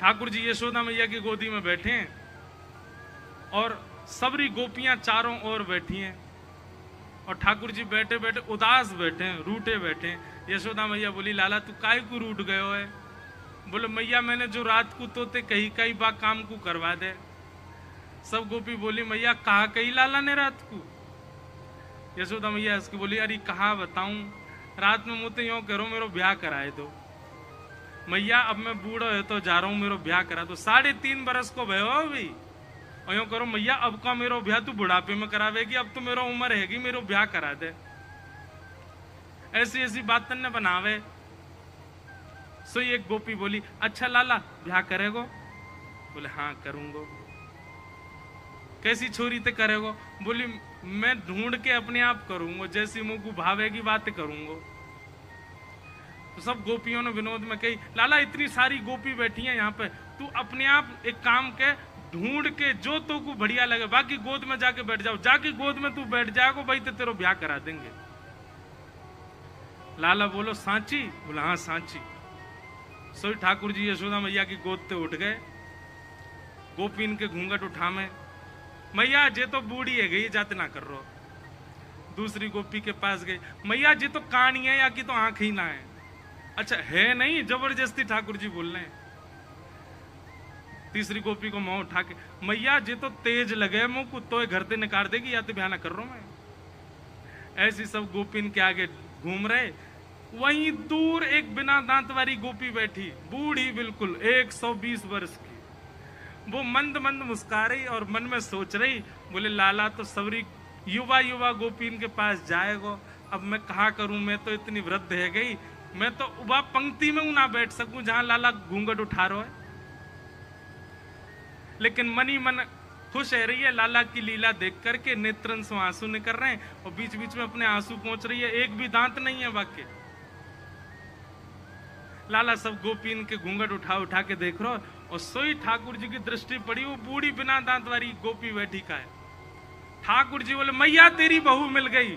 ठाकुर जी यशोदा मैया की गोदी में बैठे हैं और सबरी गोपियां चारों ओर बैठी हैं और ठाकुर जी बैठे बैठे उदास बैठे हैं, रूठे बैठे हैं। यशोदा मैया बोली, लाला तू काय को रूठ गयो है? बोले, मैया मैंने जो रात को तोते कही कई बार काम को करवा दे। सब गोपी बोली, मैया कहा कही लाला ने रात को? यशोदा मैया इसकी बोली, अरे कहा बताऊं, रात में मुझे यूं करो मेरो ब्याह कराए दो। मैया अब मैं बूढ़ा है तो जा रहा हूं, मेरो ब्याह करा दो। 3.5 बरस को भयो अभी और यूं करो मैया अब का मेरो ब्याह तू बुढ़ापे में करावेगी, अब तो मेरो उम्र हैगी, मेरो ब्याह करा दे। ऐसी ऐसी बात तन्ने बनावे। सो एक गोपी बोली, अच्छा लाला ब्याह करेगो? बोले हाँ करूंगो। कैसी छोरी ते करेगो? बोली मैं ढूंढ के अपने आप करूंगो, जैसी मुंह को भावेगी बात करूंगो। तो सब गोपियों ने विनोद में कही, लाला इतनी सारी गोपी बैठी हैं यहाँ पे, तू अपने आप एक काम के ढूंढ के जो तो को बढ़िया लगे, बाकी गोद में जाके बैठ जाओ, जाके गोद में तू बैठ जाएगो भाई तो तेरो ब्याह करा देंगे। लाला बोलो सांची? बोला हाँ सांची। सोई ठाकुर जी यशोदा मैया की गोद ते उठ गए, गोपीन के घूंघट उठा में, मैया जे तो बूढ़ी है गई जाते ना कर रो। दूसरी गोपी के पास गई, मैया जे तो कानी है या कि तो आंख ही ना है। अच्छा है नहीं, जबरदस्ती ठाकुर जी बोल रहे हैं। तीसरी गोपी को मुंह उठा के, मैया जे तो तेज लगे मुंह को तो घर से निकाल देगी या तो ब्याह ना कर रहा मैं। ऐसी सब गोपीन के आगे घूम रहे। वहीं दूर एक बिना दांत वाली गोपी बैठी, बूढ़ी बिल्कुल 120 वर्ष की। वो मंद मंद मुस्कुरा रही और मन में सोच रही, बोले लाला तो सबरी युवा युवा गोपीन के पास जाएगो, अब मैं कहा करूं, मैं तो इतनी वृद्ध है गई, मैं तो उबा पंक्ति में ना बैठ सकूं जहां लाला घूंघट उठा रहा है। लेकिन मनी मन खुश है रही है लाला की लीला देख करके, नेत्रन से आंसू निकल रहे हैं और बीच बीच में अपने आंसू पहुंच रही है, एक भी दांत नहीं है वाक्य। लाला सब गोपीन के घूंघट उठा उठा के देख रहा और सोई ठाकुर जी की दृष्टि पड़ी, वो बूढ़ी बिना दांत वाली गोपी बैठी का है। ठाकुर जी बोले, मैया तेरी बहू मिल गई,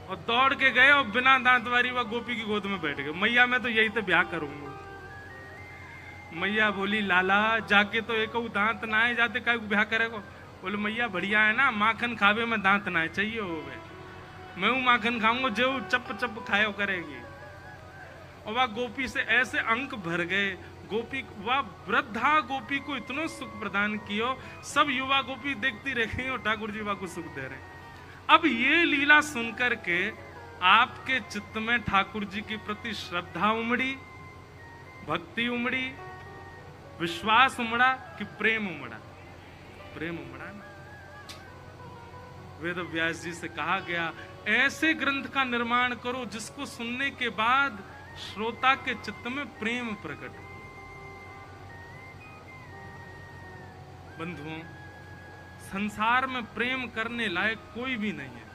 और दौड़ के गए और बिना दांत वाली वह गोपी की गोद में बैठ गए। मैया मैं तो यही तो ब्याह करूंगा। मैया बोली, लाला जाके तो एक दांत ना है, जाते काय ब्याह करेगो? बोले मैया बढ़िया है ना, माखन खावे में दांत ना चाहिए हो गए, मैं माखन खाऊंगा जो चप चप खायो करेगी। और वह गोपी से ऐसे अंक भर गए, गोपी वह वृद्धा गोपी को इतना सुख प्रदान कियो, सब युवा गोपी देखती रह गई और ठाकुर जी वह को सुख दे रहे। अब ये लीला सुनकर के आपके चित्त में ठाकुर जी के प्रति श्रद्धा उमड़ी, भक्ति उमड़ी, विश्वास उमड़ा कि प्रेम उमड़ा? प्रेम उमड़ा ना। वेद व्यास जी से कहा गया, ऐसे ग्रंथ का निर्माण करो जिसको सुनने के बाद श्रोता के चित्त में प्रेम प्रकट हो। बंधुओं, संसार में प्रेम करने लायक कोई भी नहीं है।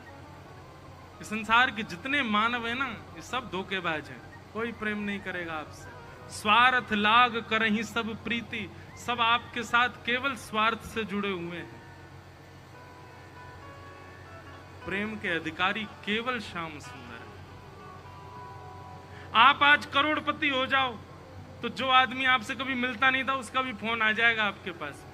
इस संसार के जितने मानव है ना, ये सब धोखेबाज हैं, कोई प्रेम नहीं करेगा आपसे। स्वार्थ लाग करहि सब प्रीति, सब आपके साथ केवल स्वार्थ से जुड़े हुए हैं। प्रेम के अधिकारी केवल श्याम सुंदर है। आप आज करोड़पति हो जाओ तो जो आदमी आपसे कभी मिलता नहीं था उसका भी फोन आ जाएगा आपके पास।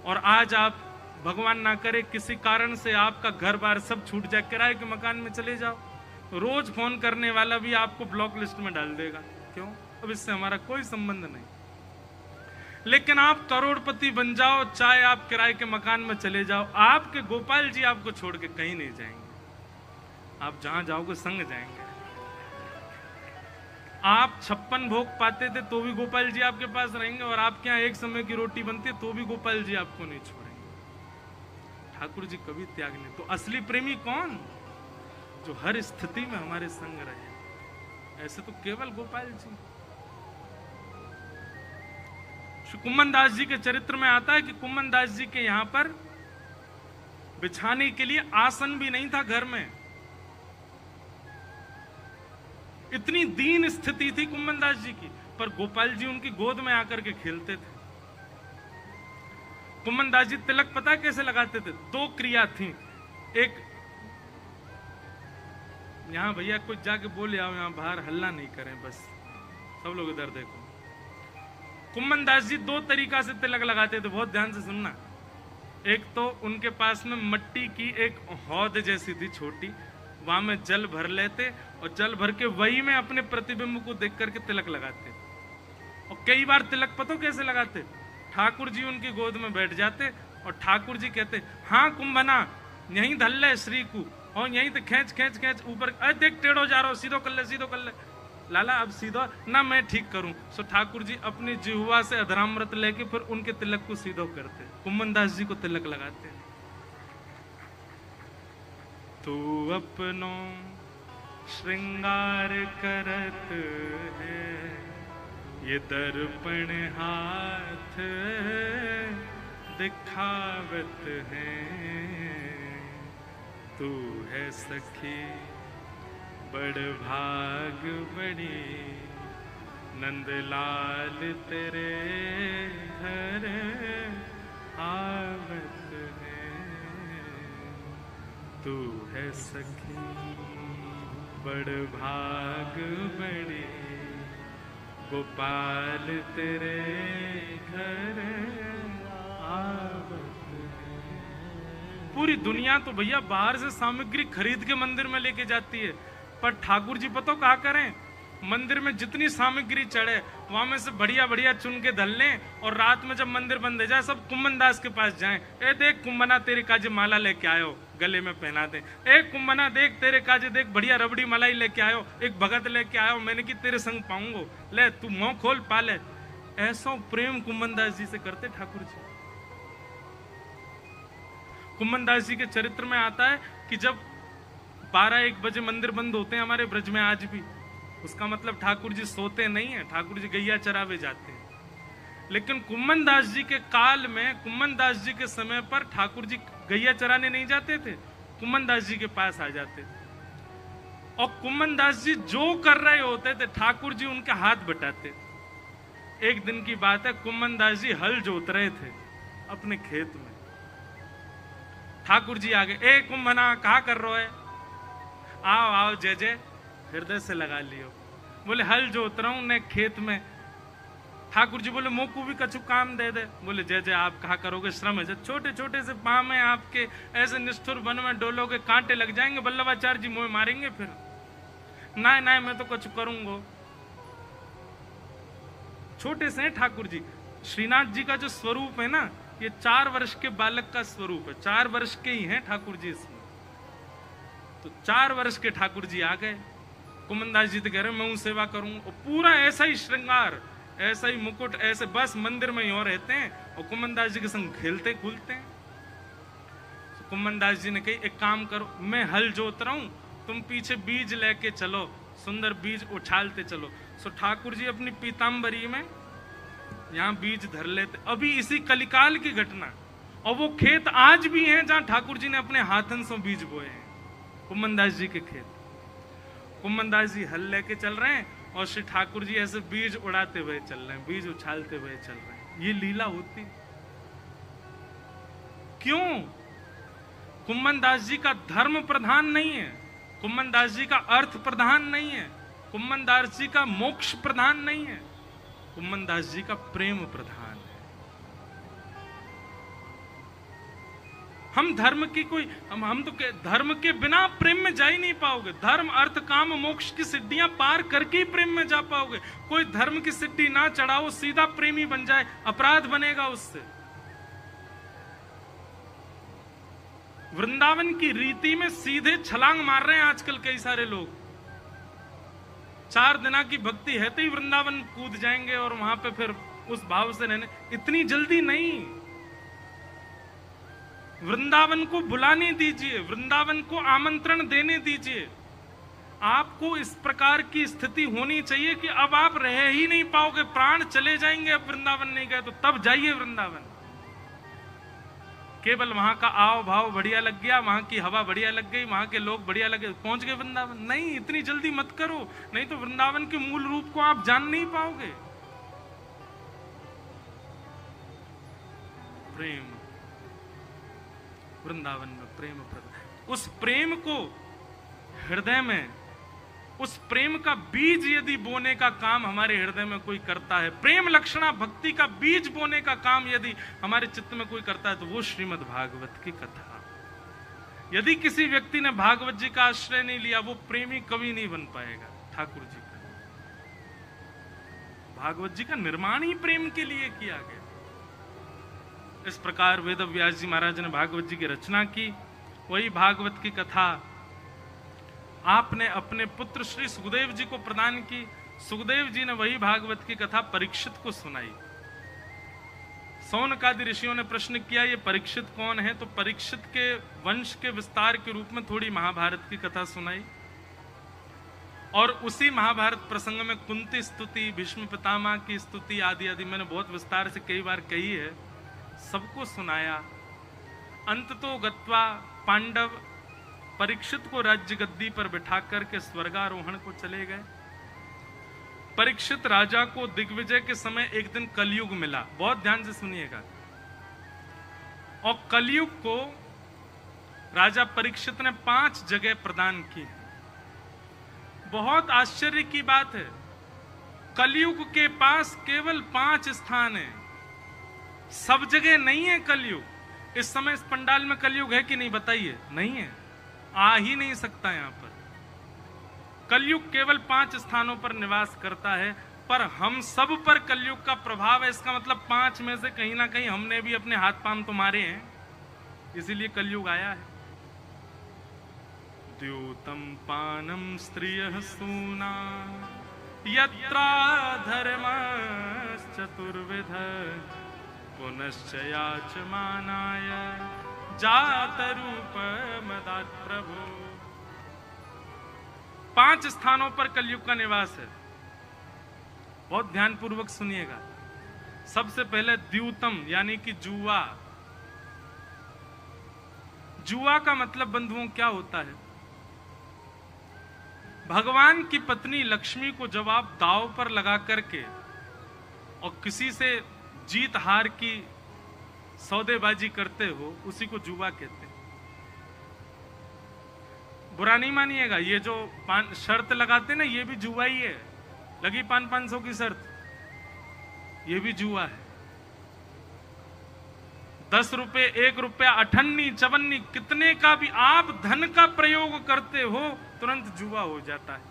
और आज आप भगवान ना करे किसी कारण से आपका घर बार सब छूट जाए, किराए के मकान में चले जाओ, रोज फोन करने वाला भी आपको ब्लॉक लिस्ट में डाल देगा। क्यों? अब इससे हमारा कोई संबंध नहीं। लेकिन आप करोड़पति बन जाओ, चाहे आप किराए के मकान में चले जाओ, आपके गोपाल जी आपको छोड़ के कहीं नहीं जाएंगे। आप जहां जाओगे संग जाएंगे। आप 56 भोग पाते थे तो भी गोपाल जी आपके पास रहेंगे, और आपके यहाँ एक समय की रोटी बनती है तो भी गोपाल जी आपको नहीं छोड़ेंगे। ठाकुर जी कभी त्याग नहीं। तो असली प्रेमी कौन? जो हर स्थिति में हमारे संग रहे। ऐसे तो केवल गोपाल जी। श्री कुम्मन दास जी के चरित्र में आता है कि कुम्मन दास जी के यहां पर बिछाने के लिए आसन भी नहीं था घर में। इतनी दीन स्थिति थी कुम्मन दास जी की, पर गोपाल जी उनकी गोद में आकर के खेलते थे। कुम्मन दास जी तिलक पता कैसे लगाते थे? 2 क्रिया थी। एक, यहां भैया कुछ जाके बोले आओ, यहां बाहर हल्ला नहीं करें, बस सब लोग इधर देखो। कुम्मन दास जी दो तरीका से तिलक लगाते थे, बहुत ध्यान से सुनना। एक तो उनके पास में मट्टी की एक हौद जैसी थी छोटी, वहां में जल भर लेते और जल भर के वही में अपने प्रतिबिंब को देख करके तिलक लगाते। और कई बार तिलक पतो कैसे लगाते, ठाकुर जी उनकी गोद में बैठ जाते और ठाकुर जी कहते, हाँ कुंभना यहीं धल ले श्री को, और यहीं तो खींच खींच खींच ऊपर, अरे देख टेढ़ो जा रहा हो, सीधो कर ले सीधो कर ले, लाला अब सीधो ना मैं ठीक करूं। सो ठाकुर जी अपनी जिह्वा से अधरामृत लेके फिर उनके तिलक को सीधो करते, कुम्मन दास जी को तिलक लगाते। तू अपनो श्रृंगार करत है, ये दर्पण हाथ दिखावत है, तू है सखी बड़ भाग बड़ी, नंदलाल तेरे घर आवत है, तू है सखी बड़ भाग बड़ी, गोपाल तेरे घर आवत है। पूरी दुनिया तो भैया बाहर से सामग्री खरीद के मंदिर में लेके जाती है, पर ठाकुर जी पतो क्या करें, मंदिर में जितनी सामग्री चढ़े वहां में से बढ़िया बढ़िया चुन के धल लें, और रात में जब मंदिर बंद हो जाए सब कुम्मन दास के पास जाएं, ए देख कुम्मना तेरे काजे माला लेके आयो, गले में पहना दे, ए कुम्मना देख तेरे काजे देख बढ़िया रबड़ी मलाई लेके आयो, एक भगत लेके आयो, मैंने कि तेरे संग पाऊंगो, ले तू मुंह खोल पा ले। ऐसा प्रेम कुम्मन दास जी से करते ठाकुर जी। कुम्मन दास जी के चरित्र में आता है कि जब 12-1 बजे मंदिर बंद होते हैं हमारे ब्रज में आज भी, उसका मतलब ठाकुर जी सोते नहीं है, ठाकुर जी गैया चरावे जाते हैं। लेकिन कुम्मन दास जी के काल में, कुम्मन दास जी के समय पर ठाकुर जी गैया चराने नहीं जाते थे, कुम्मन दास जी के पास आ जाते थे। और कुम्मन दास जी जो कर रहे होते थे ठाकुर जी उनके हाथ बटाते। एक दिन की बात है, कुम्मन दास जी हल जोत रहे थे अपने खेत में, ठाकुर जी आगे, ए कुम्भना कहा कर रहे है, आओ आओ जय जय, हृदय से लगा लियो। बोले हल जोत रहा हूं ने खेत में। ठाकुर जी बोले मोकू भी कछु काम दे दे। बोले जय जय आप कहा करोगे, श्रम है, जब छोटे छोटे से पाँव में आपके ऐसे निष्ठुर वन में डोलोगे कांटे लग जाएंगे, वल्लभाचार्य जी मुँह मारेंगे फिर। ना ना मैं तो कुछ करूंगा। छोटे से ठाकुर जी, श्रीनाथ जी का जो स्वरूप है ना, ये 4 वर्ष के बालक का स्वरूप है, 4 वर्ष के ही हैं ठाकुर जी इसमें। तो 4 वर्ष के ठाकुर जी आ गए, कुम्मन दास जी तो कह रहे मैं सेवा करूंगा, और पूरा ऐसा ही श्रृंगार, ऐसा ही मुकुट, ऐसे बस मंदिर में ही और रहते हैं, और कुम्मन दास जी के संग खेलते कूदते हैं। तो कुम्मन दास जी ने कही एक काम करो, मैं हल जोत रहा हूं, तुम पीछे बीज लेके चलो, सुंदर बीज उछालते चलो। सो ठाकुर जी अपनी पीताम्बरी में यहाँ बीज धर लेते। अभी इसी कलिकाल की घटना, और वो खेत आज भी हैं जहां ठाकुर जी ने अपने हाथन से बीज बोए हैं, कुम्मन दास जी के खेत। कुम्मन दास जी हल लेके चल रहे हैं और श्री ठाकुर जी ऐसे बीज उड़ाते हुए चल रहे हैं, बीज उछालते हुए चल रहे हैं। ये लीला होती क्यों? कुम्मन दास जी का धर्म प्रधान नहीं है, कुम्मन दास जी का अर्थ प्रधान नहीं है, कुम्मन दास जी का मोक्ष प्रधान नहीं है, कुम्मन दास जी का प्रेम प्रधान है। हम धर्म की कोई हम तो धर्म के बिना प्रेम में जा ही नहीं पाओगे। धर्म अर्थ काम मोक्ष की सिद्धियां पार करके ही प्रेम में जा पाओगे। कोई धर्म की सिद्धि ना चढ़ाओ, सीधा प्रेमी बन जाए, अपराध बनेगा उससे। वृंदावन की रीति में सीधे छलांग मार रहे हैं आजकल कई सारे लोग। 4 दिना की भक्ति है तो ही वृंदावन कूद जाएंगे और वहां पे फिर उस भाव से रहने। इतनी जल्दी नहीं, वृंदावन को बुलाने दीजिए, वृंदावन को आमंत्रण देने दीजिए। आपको इस प्रकार की स्थिति होनी चाहिए कि अब आप रह ही नहीं पाओगे, प्राण चले जाएंगे, अब वृंदावन नहीं गए तो तब जाइए वृंदावन। केवल वहां का आओ भाव बढ़िया लग गया, वहां की हवा बढ़िया लग गई, वहां के लोग बढ़िया लगे, पहुंच गए वृंदावन। नहीं, इतनी जल्दी मत करो, नहीं तो वृंदावन के मूल रूप को आप जान नहीं पाओगे। प्रेम, वृंदावन में प्रेम, उस प्रेम को हृदय में, उस प्रेम का बीज यदि बोने का काम हमारे हृदय में कोई करता है, प्रेम लक्षणा भक्ति का बीज बोने का काम यदि हमारे चित्त में कोई करता है, तो वो श्रीमद् भागवत की कथा। यदि किसी व्यक्ति ने भागवत जी का आश्रय नहीं लिया, वो प्रेमी कभी नहीं बन पाएगा ठाकुर जी का। भागवत जी का निर्माण ही प्रेम के लिए किया गया। इस प्रकार वेद व्यास जी महाराज ने भागवत जी की रचना की। वही भागवत की कथा आपने अपने पुत्र श्री सुखदेव जी को प्रदान की। सुखदेव जी ने वही भागवत की कथा परीक्षित को सुनाई। सौनकादि ऋषियों ने प्रश्न किया, ये परीक्षित कौन है? तो परीक्षित के वंश के विस्तार के रूप में थोड़ी महाभारत की कथा सुनाई। और उसी महाभारत प्रसंग में कुंती स्तुति, भीष्म पितामह की स्तुति आदि आदि मैंने बहुत विस्तार से कई बार कही है, सबको सुनाया। अंत तो गत्वा पांडव परीक्षित को राज्य गद्दी पर बिठा करके स्वर्गारोहण को चले गए। परीक्षित राजा को दिग्विजय के समय एक दिन कलयुग मिला। बहुत ध्यान से सुनिएगा। और कलयुग को राजा परीक्षित ने 5 जगह प्रदान की। बहुत आश्चर्य की बात है, कलयुग के पास केवल 5 स्थान है, सब जगह नहीं है कलयुग। इस समय इस पंडाल में कलयुग है कि नहीं बताइए? नहीं है, आ ही नहीं सकता। यहां पर कलयुग केवल 5 स्थानों पर निवास करता है, पर हम सब पर कलयुग का प्रभाव है। इसका मतलब 5 में से कहीं ना कहीं हमने भी अपने हाथ पांव तो मारे हैं, इसीलिए कलयुग आया है। द्यूतम पानम स्त्रियः सूना यत्रा धर्मश्चतुर्विध पुनश्च याचमानाय जातरूपमदात् प्रभो। 5 स्थानों पर कलयुग का निवास है। बहुत ध्यान पूर्वक सुनिएगा। सबसे पहले द्यूतम यानी कि जुआ। जुआ का मतलब बंधुओं क्या होता है? भगवान की पत्नी लक्ष्मी को जब आप दांव पर लगा करके और किसी से जीत हार की सौदेबाजी करते हो, उसी को जुआ कहते हैं। बुरा नहीं मानिएगा, ये जो शर्त लगाते ना, ये भी जुआ ही है। लगी 500 की शर्त, ये भी जुआ है। 10 रुपए, 1 रुपया, 58, 54 कितने का भी आप धन का प्रयोग करते हो, तुरंत जुआ हो जाता है।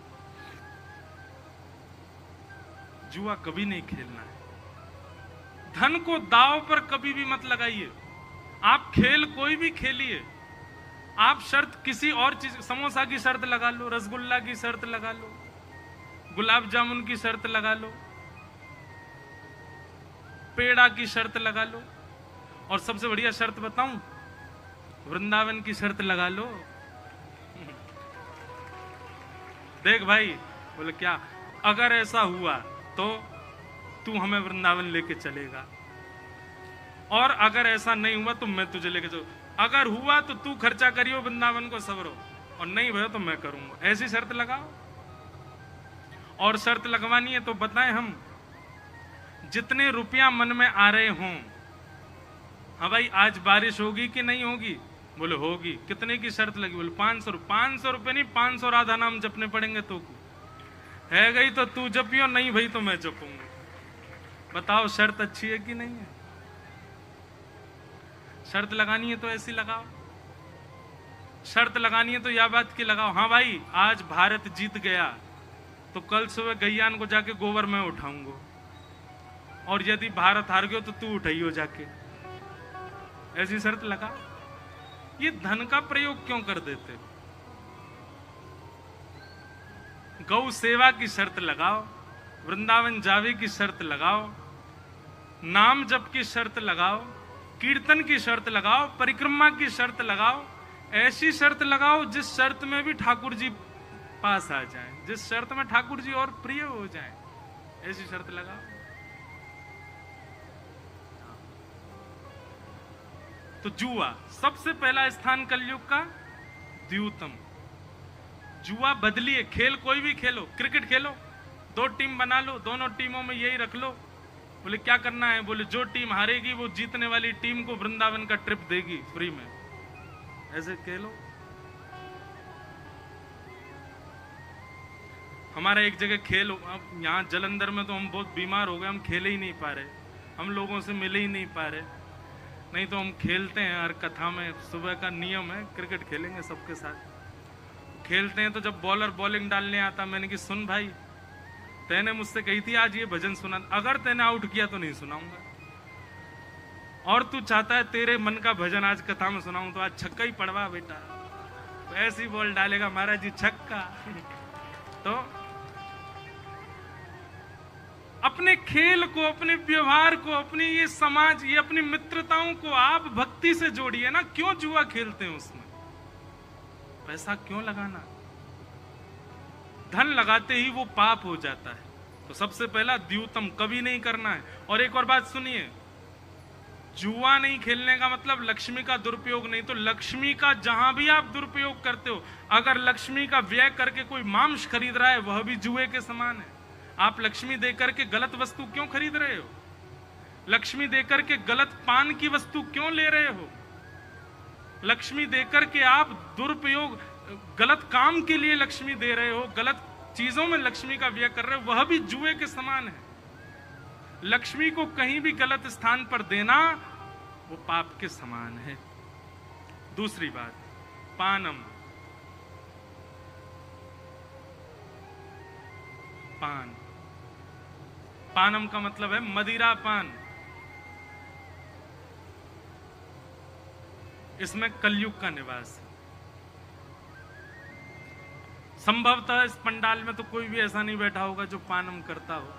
जुआ कभी नहीं खेलना है। धन को दांव पर कभी भी मत लगाइए। आप खेल कोई भी खेलिए, आप शर्त किसी और चीज, समोसा की शर्त लगा लो, रसगुल्ला की शर्त लगा लो, गुलाब जामुन की शर्त लगा लो, पेड़ा की शर्त लगा लो, और सबसे बढ़िया शर्त बताऊं, वृंदावन की शर्त लगा लो। देख भाई, बोले क्या? अगर ऐसा हुआ तो तू हमें वृंदावन लेके चलेगा, और अगर ऐसा नहीं हुआ तो मैं तुझे लेके चलूं। अगर हुआ तो तू खर्चा करियो वृंदावन को सवरो, और नहीं भैया तो मैं करूंगा। ऐसी शर्त लगाओ। और शर्त लगवानी है तो बताएं हम, जितने रुपया मन में आ रहे हों। हाँ भाई, आज बारिश होगी कि नहीं होगी? बोले होगी। कितने की शर्त लगी? बोले 500 रुपये। 500 रुपये नहीं, 500 राधा नाम जपने पड़ेंगे। तो है गई तो तू जपियो, नहीं भाई तो मैं जपूंगा। बताओ शर्त अच्छी है कि नहीं है? शर्त लगानी है तो ऐसी लगाओ। शर्त लगानी है तो यह बात की लगाओ, हाँ भाई आज भारत जीत गया तो कल सुबह गैयान को जाके गोबर में उठाऊंगा, और यदि भारत हार गयो तो तू उठाइयो जाके। ऐसी शर्त लगा। ये धन का प्रयोग क्यों कर देते? गौ सेवा की शर्त लगाओ, वृंदावन जावे की शर्त लगाओ, नाम जप की शर्त लगाओ, कीर्तन की शर्त लगाओ, परिक्रमा की शर्त लगाओ। ऐसी शर्त लगाओ जिस शर्त में भी ठाकुर जी पास आ जाएं, जिस शर्त में ठाकुर जी और प्रिय हो जाएं, ऐसी शर्त लगाओ। तो जुआ सबसे पहला स्थान कलयुग का, द्यूतम। जुआ बदलिए, खेल कोई भी खेलो, क्रिकेट खेलो, 2 टीम बना लो, दोनों टीमों में यही रख लो। बोले क्या करना है? बोले जो टीम हारेगी वो जीतने वाली टीम को वृंदावन का ट्रिप देगी फ्री में। ऐसे खेलो। हमारा एक जगह खेल, यहाँ जलंधर में तो हम बहुत बीमार हो गए, हम खेल ही नहीं पा रहे, हम लोगों से मिल ही नहीं पा रहे। नहीं तो हम खेलते हैं, हर कथा में सुबह का नियम है क्रिकेट खेलेंगे सबके साथ। खेलते हैं तो जब बॉलर बॉलिंग डालने आता, मैंने कि सुन भाई, तैने मुझसे कही थी आज ये भजन सुना, अगर तैने आउट किया तो नहीं सुनाऊंगा, और तू चाहता है तेरे मन का भजन आज कथा में सुनाऊं तो आज छक्का ही पड़वा बेटा। तो ऐसी बॉल डालेगा महाराज जी छक्का। तो अपने खेल को, अपने व्यवहार को, अपने ये समाज, ये अपनी मित्रताओं को आप भक्ति से जोड़िए ना। क्यों जुआ खेलते हैं, उसमें पैसा क्यों लगाना? धन लगाते ही वो पाप हो जाता है। तो सबसे पहला द्यूतम कभी नहीं करना है। और एक और बात सुनिए, जुआ नहीं खेलने का मतलब लक्ष्मी का दुरुपयोग नहीं। तो लक्ष्मी का जहां भी आप दुरुपयोग करते हो, अगर लक्ष्मी का व्यय करके कोई मांस खरीद रहा है, वह भी जुए के समान है। आप लक्ष्मी देकर के गलत वस्तु क्यों खरीद रहे हो? लक्ष्मी देकर के गलत पान की वस्तु क्यों ले रहे हो? लक्ष्मी देकर के आप दुरुपयोग, गलत काम के लिए लक्ष्मी दे रहे हो, गलत चीजों में लक्ष्मी का व्यय कर रहे हो, वह भी जुए के समान है। लक्ष्मी को कहीं भी गलत स्थान पर देना वो पाप के समान है। दूसरी बात, पानम, पान, पानम का मतलब है मदिरा पान। इसमें कलयुग का निवास है। संभवतः इस पंडाल में तो कोई भी ऐसा नहीं बैठा होगा जो पानम करता हो।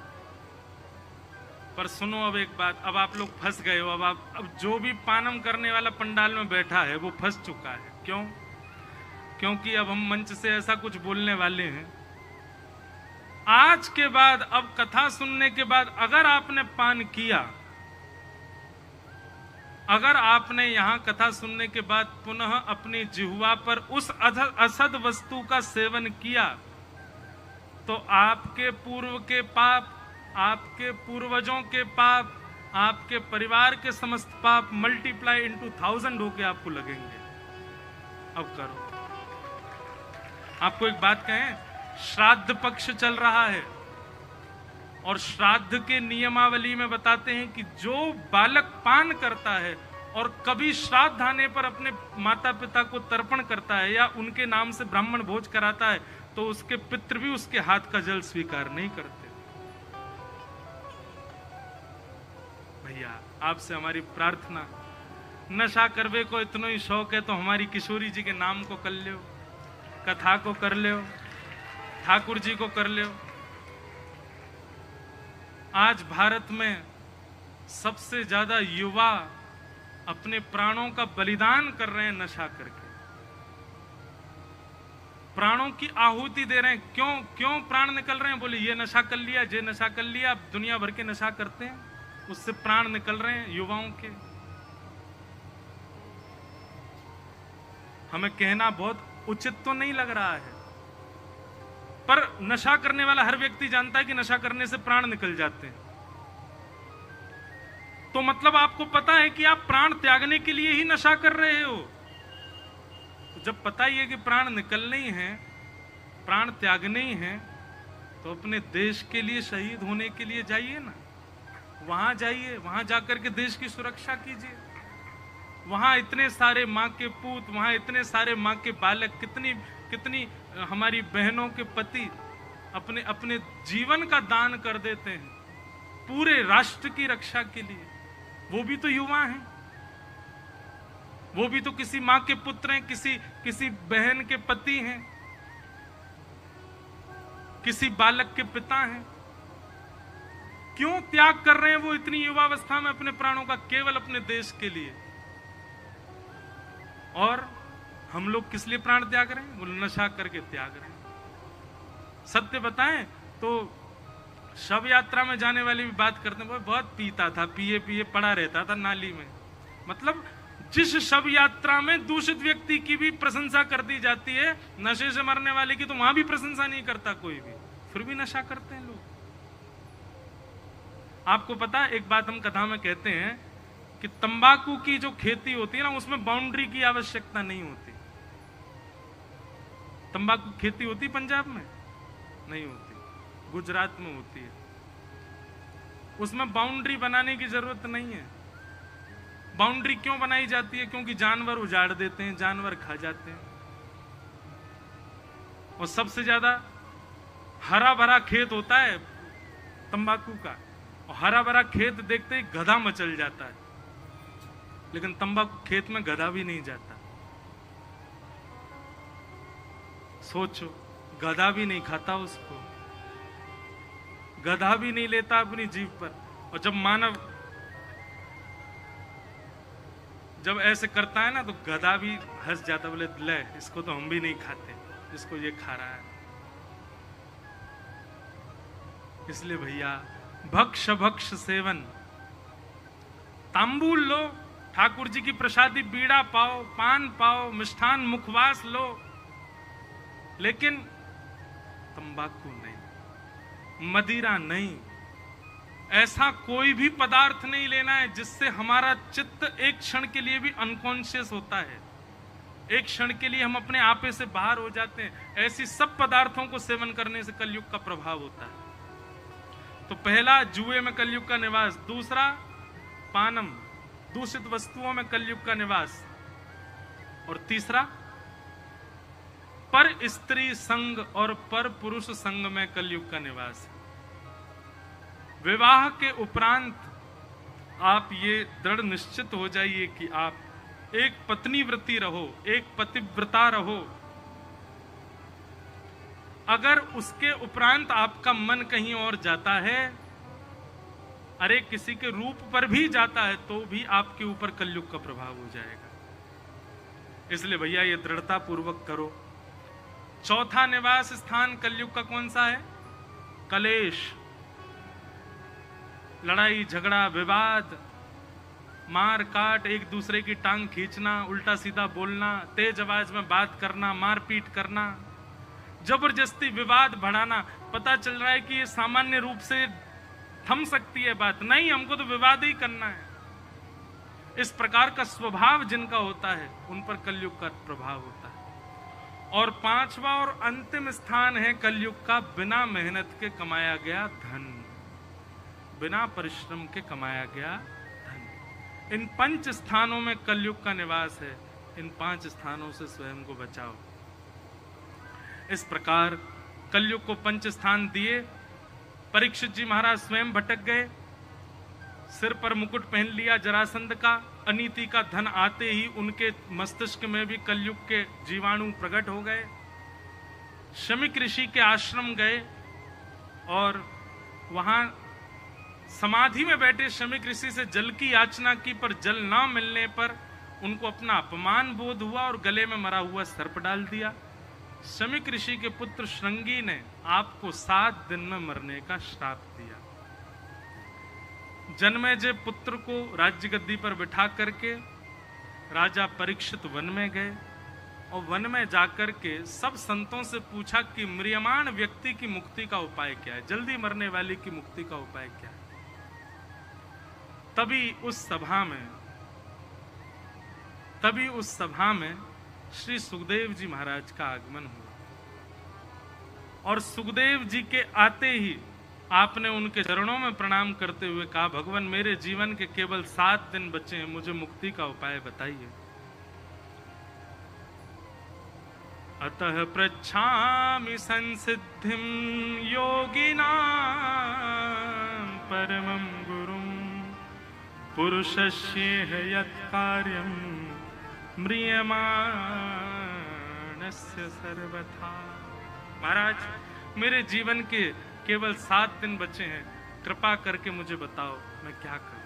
पर सुनो अब एक बात, अब आप लोग फंस गए हो। अब जो भी पानम करने वाला पंडाल में बैठा है वो फंस चुका है। क्यों? क्योंकि अब हम मंच से ऐसा कुछ बोलने वाले हैं, आज के बाद, अब कथा सुनने के बाद अगर आपने पान किया, अगर आपने यहां कथा सुनने के बाद पुनः अपनी जिह्वा पर उस असद वस्तु का सेवन किया, तो आपके पूर्व के पाप, आपके पूर्वजों के पाप, आपके परिवार के समस्त पाप मल्टीप्लाई इनटू 1000 होके आपको लगेंगे। अब करो। आपको एक बात कहें, श्राद्ध पक्ष चल रहा है और श्राद्ध के नियमावली में बताते हैं कि जो बालक पान करता है और कभी श्राद्ध आने पर अपने माता पिता को तर्पण करता है या उनके नाम से ब्राह्मण भोज कराता है, तो उसके पितृ भी उसके हाथ का जल स्वीकार नहीं करते। भैया आपसे हमारी प्रार्थना, नशा करवे को इतना ही शौक है तो हमारी किशोरी जी के नाम को कर लो, कथा को कर लो, ठाकुर जी को कर लो। आज भारत में सबसे ज्यादा युवा अपने प्राणों का बलिदान कर रहे हैं नशा करके, प्राणों की आहुति दे रहे हैं। क्यों प्राण निकल रहे हैं? बोले ये नशा कर लिया, ये नशा कर लिया। अब दुनिया भर के नशा करते हैं, उससे प्राण निकल रहे हैं युवाओं के। हमें कहना बहुत उचित तो नहीं लग रहा है, पर नशा करने वाला हर व्यक्ति जानता है कि नशा करने से प्राण निकल जाते हैं। तो मतलब आपको पता है कि आप प्राण त्यागने के लिए ही नशा कर रहे हो। तो जब पता ही है कि प्राण निकलने ही हैं, प्राण त्यागने ही हैं, तो अपने देश के लिए शहीद होने के लिए जाइए ना। वहां जाइए, वहां जाकर के देश की सुरक्षा कीजिए। वहां इतने सारे माँ के पूत, वहां इतने सारे माँ के बालक, कितनी हमारी बहनों के पति अपने अपने जीवन का दान कर देते हैं पूरे राष्ट्र की रक्षा के लिए। वो भी तो युवा हैं, वो भी तो किसी माँ के पुत्र हैं, किसी बहन के पति हैं, किसी बालक के पिता हैं। क्यों त्याग कर रहे हैं वो इतनी युवावस्था में अपने प्राणों का, केवल अपने देश के लिए? और हम लोग किस लिए प्राण त्याग रहे हैं? वो नशा करके त्याग रहे हैं। सत्य बताएं तो शव यात्रा में जाने वाली भी बात करते हैं, वो बहुत पीता था, पिए पड़ा रहता था नाली में। मतलब जिस शव यात्रा में दूषित व्यक्ति की भी प्रशंसा कर दी जाती है, नशे से मरने वाले की तो वहां भी प्रशंसा नहीं करता कोई भी, फिर भी नशा करते हैं लोग। आपको पता, एक बात हम कथा में कहते हैं कि तंबाकू की जो खेती होती है ना, उसमें बाउंड्री की आवश्यकता नहीं होती। तंबाकू खेती होती पंजाब में नहीं होती। गुजरात में होती है। उसमें बाउंड्री बनाने की जरूरत नहीं है। बाउंड्री क्यों बनाई जाती है? क्योंकि जानवर उजाड़ देते हैं, जानवर खा जाते हैं। और सबसे ज्यादा हरा भरा खेत होता है तंबाकू का, और हरा भरा खेत देखते ही गधा मचल जाता है, लेकिन तंबाकू खेत में गधा भी नहीं जाता। सोचो, गधा भी नहीं खाता उसको, गधा भी नहीं लेता अपनी जीभ पर। और जब मानव जब ऐसे करता है ना, तो गधा भी हंस जाता, बोले ले इसको तो हम भी नहीं खाते, इसको ये खा रहा है। इसलिए भैया, भक्ष भक्ष सेवन, तांबूल लो, ठाकुर जी की प्रसादी बीड़ा पाओ, पान पाओ, मिष्ठान मुखवास लो, लेकिन तंबाकू नहीं, मदिरा नहीं, ऐसा कोई भी पदार्थ नहीं लेना है जिससे हमारा चित्त एक क्षण के लिए भी अनकॉन्शियस होता है, एक क्षण के लिए हम अपने आपे से बाहर हो जाते हैं। ऐसी सब पदार्थों को सेवन करने से कलयुग का प्रभाव होता है। तो पहला, जुए में कलयुग का निवास। दूसरा, पानम, दूषित वस्तुओं में कलयुग का निवास। और तीसरा, पर स्त्री संग और पर पुरुष संग में कलयुग का निवास है। विवाह के उपरांत आप ये दृढ़ निश्चित हो जाइए कि आप एक पत्नी व्रती रहो, एक पतिव्रता रहो। अगर उसके उपरांत आपका मन कहीं और जाता है, अरे किसी के रूप पर भी जाता है, तो भी आपके ऊपर कलयुग का प्रभाव हो जाएगा। इसलिए भैया ये दृढ़ता पूर्वक करो। चौथा निवास स्थान कलयुग का कौन सा है? कलेश, लड़ाई झगड़ा, विवाद, मार काट, एक दूसरे की टांग खींचना, उल्टा सीधा बोलना, तेज आवाज में बात करना, मारपीट करना, जबरदस्ती विवाद बढ़ाना। पता चल रहा है कि ये सामान्य रूप से थम सकती है बात, नहीं, हमको तो विवाद ही करना है। इस प्रकार का स्वभाव जिनका होता है, उन पर कलयुग का प्रभाव होता है। और पांचवा और अंतिम स्थान है कलयुग का बिना मेहनत के कमाया गया धन, बिना परिश्रम के कमाया गया धन। इन 5 स्थानों में कलयुग का निवास है। इन 5 स्थानों से स्वयं को बचाओ। इस प्रकार कलयुग को 5 स्थान दिए। परीक्षित जी महाराज स्वयं भटक गए, सिर पर मुकुट पहन लिया जरासंध का। अनीति का धन आते ही उनके मस्तिष्क में भी कलयुग के जीवाणु प्रकट हो गए। शमीक ऋषि के आश्रम गए और वहां समाधि में बैठे शमीक ऋषि से जल की याचना की, पर जल ना मिलने पर उनको अपना अपमान बोध हुआ और गले में मरा हुआ सर्प डाल दिया। शमीक ऋषि के पुत्र श्रृंगी ने आपको 7 दिन में मरने का श्राप दिया। जन्मेजय पुत्र को राज्य गद्दी पर बिठा करके राजा परीक्षित वन में गए और वन में जाकर के सब संतों से पूछा कि म्रियमाण व्यक्ति की मुक्ति का उपाय क्या है, जल्दी मरने वाले की मुक्ति का उपाय क्या है। तभी उस सभा में श्री सुखदेव जी महाराज का आगमन हुआ और सुखदेव जी के आते ही आपने उनके चरणों में प्रणाम करते हुए कहा, भगवान मेरे जीवन के केवल 7 दिन बचे हैं, मुझे मुक्ति का उपाय बताइए। अतः पृच्छामि संसिद्धिं योगिनां परमं गुरुं पुरुषस्य यत् कार्यं म्रियमाणस्य सर्वथा। महाराज मेरे जीवन के केवल 7 दिन बचे हैं, कृपा करके मुझे बताओ मैं क्या करूं।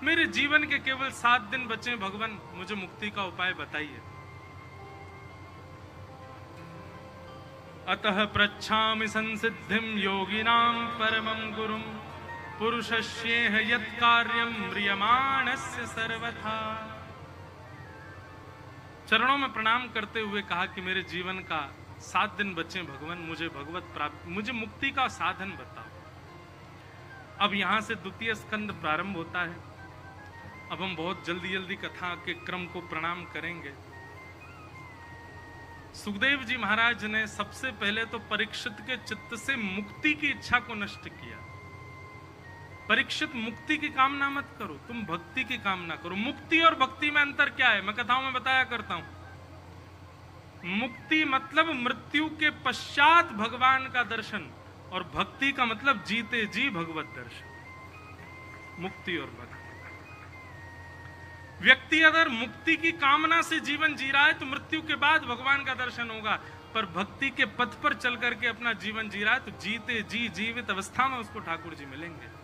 मेरे जीवन के केवल 7 दिन बचे हैं, भगवान मुझे मुक्ति का उपाय बताइए। अतः पृच्छामि संसिद्धिं योगिनां परमं गुरुं पुरुषस्येह यत् कार्यं म्रियमाणस्य सर्वथा। चरणों में प्रणाम करते हुए कहा कि मेरे जीवन का 7 दिन बचे भगवान, मुझे भगवत प्राप्ति, मुझे मुक्ति का साधन बताओ। अब यहां से द्वितीय स्कंद प्रारंभ होता है। अब हम बहुत जल्दी जल्दी कथा के क्रम को प्रणाम करेंगे। सुखदेव जी महाराज ने सबसे पहले तो परीक्षित के चित्त से मुक्ति की इच्छा को नष्ट किया। परीक्षित, मुक्ति की कामना मत करो, तुम भक्ति की कामना करो। मुक्ति और भक्ति में अंतर क्या है, मैं कथाओं में बताया करता हूं। मुक्ति मतलब मृत्यु के पश्चात भगवान का दर्शन, और भक्ति का मतलब जीते जी भगवत दर्शन। मुक्ति और भक्ति। व्यक्ति अगर मुक्ति की कामना से जीवन जी रहा है तो मृत्यु के बाद भगवान का दर्शन होगा, पर भक्ति के पथ पर चल करके अपना जीवन जी रहा है तो जीते जी जीवित अवस्था में उसको ठाकुर जी मिलेंगे।